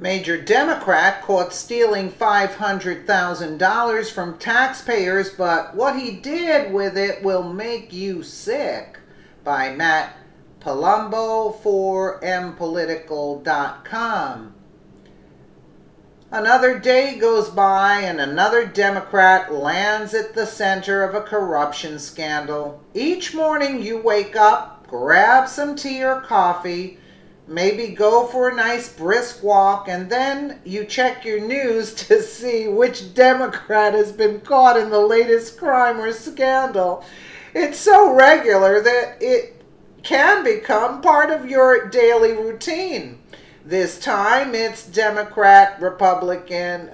Major Democrat caught stealing $500,000 from taxpayers, but what he did with it will make you sick. By Matt Palumbo for mpolitical.com. Another day goes by and another Democrat lands at the center of a corruption scandal. Each morning you wake up, grab some tea or coffee, maybe go for a nice brisk walk, and then you check your news to see which Democrat has been caught in the latest crime or scandal. It's so regular that it can become part of your daily routine. This time it's Democrat Representative,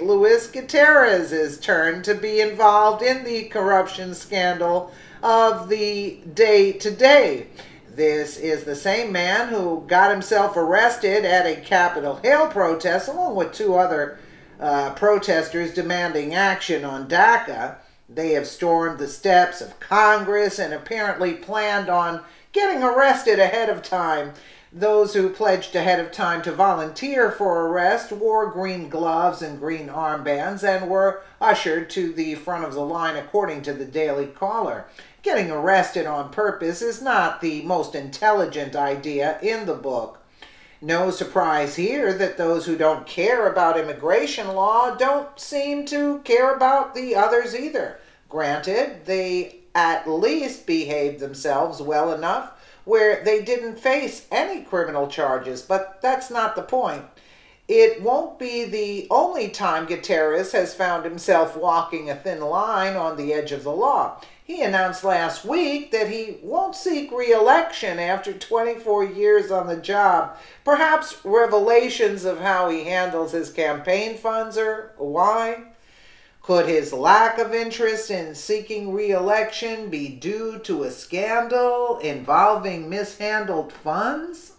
Luis Gutierrez's turn to be involved in the corruption scandal of the day today. This is the same man who got himself arrested at a Capitol Hill protest, along with two other protesters demanding action on DACA. They have stormed the steps of Congress and apparently planned on getting arrested ahead of time. Those who pledged ahead of time to volunteer for arrest wore green gloves and green armbands and were ushered to the front of the line, according to the Daily Caller. Getting arrested on purpose is not the most intelligent idea in the book. No surprise here that those who don't care about immigration law don't seem to care about the others either. Granted, they at least behaved themselves well enough where they didn't face any criminal charges, but that's not the point. It won't be the only time Gutierrez has found himself walking a thin line on the edge of the law. He announced last week that he won't seek re-election after 24 years on the job. Perhaps revelations of how he handles his campaign funds or why? Could his lack of interest in seeking re-election be due to a scandal involving mishandled funds?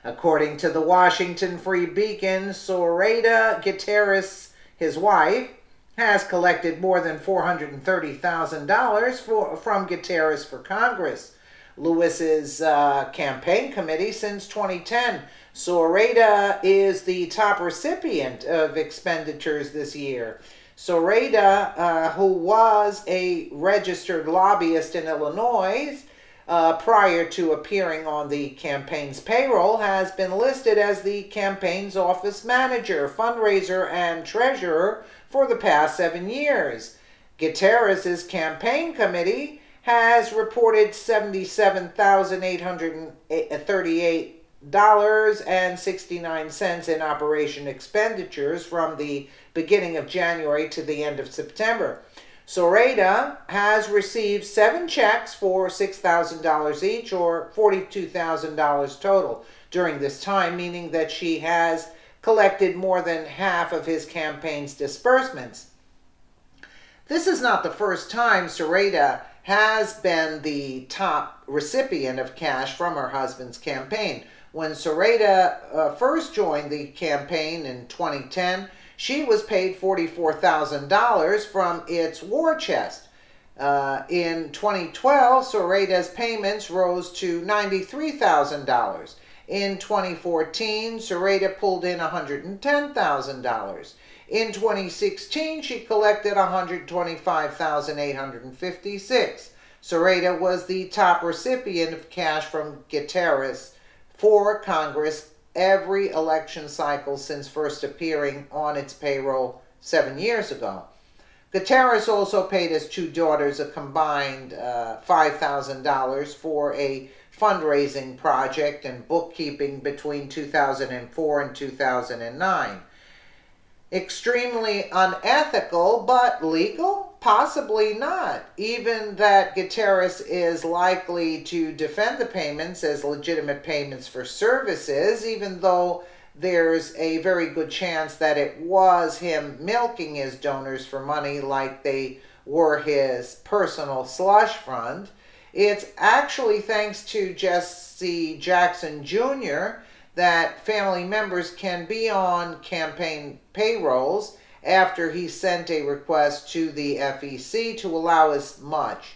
According to the Washington Free Beacon, Zoraida Gutierrez, his wife, has collected more than $430,000 from Gutierrez for Congress. Lewis's campaign committee since 2010. Zoraida is the top recipient of expenditures this year. Zoraida, who was a registered lobbyist in Illinois prior to appearing on the campaign's payroll, has been listed as the campaign's office manager, fundraiser, and treasurer for the past 7 years. Gutierrez's campaign committee has reported $77,838.69 in operation expenditures from the beginning of January to the end of September. Zoraida has received 7 checks for $6,000 each, or $42,000 total during this time, meaning that she has collected more than half of his campaign's disbursements. This is not the first time Zoraida has been the top recipient of cash from her husband's campaign. When Zoraida first joined the campaign in 2010, she was paid $44,000 from its war chest. In 2012, Zoraida's payments rose to $93,000. In 2014, Zoraida pulled in $110,000. In 2016, she collected $125,856. Zoraida was the top recipient of cash from Gutierrez for Congress every election cycle since first appearing on its payroll 7 years ago. Gutierrez also paid his 2 daughters a combined $5,000 for a fundraising project and bookkeeping between 2004 and 2009. Extremely unethical, but legal? Possibly not. Even that Gutierrez is likely to defend the payments as legitimate payments for services, even though there's a very good chance that it was him milking his donors for money like they were his personal slush fund. It's actually thanks to Jesse Jackson Jr. that family members can be on campaign payrolls after he sent a request to the FEC to allow as much.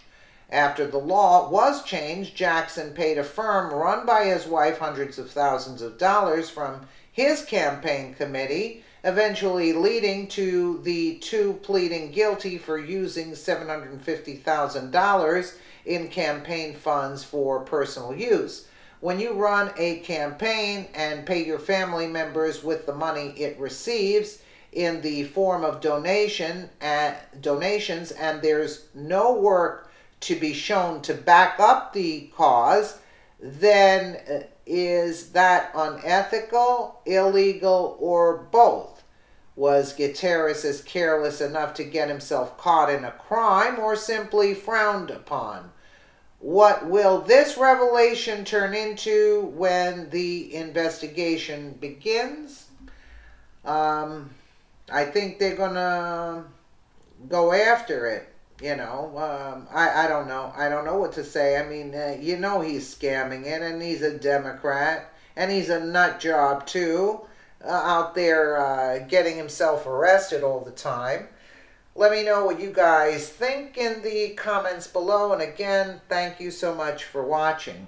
After the law was changed, Jackson paid a firm run by his wife hundreds of thousands of dollars from his campaign committee, eventually leading to the two pleading guilty for using $750,000 in campaign funds for personal use. When you run a campaign and pay your family members with the money it receives in the form of donations, and there's no work to be shown to back up the cause, then is that unethical, illegal, or both? Was Gutierrez careless enough to get himself caught in a crime, or simply frowned upon? What will this revelation turn into when the investigation begins? I think they're gonna go after it. I don't know. I don't know what to say. I mean, he's scamming it, and he's a Democrat, and he's a nut job too, out there getting himself arrested all the time. Let me know what you guys think in the comments below, and again, thank you so much for watching.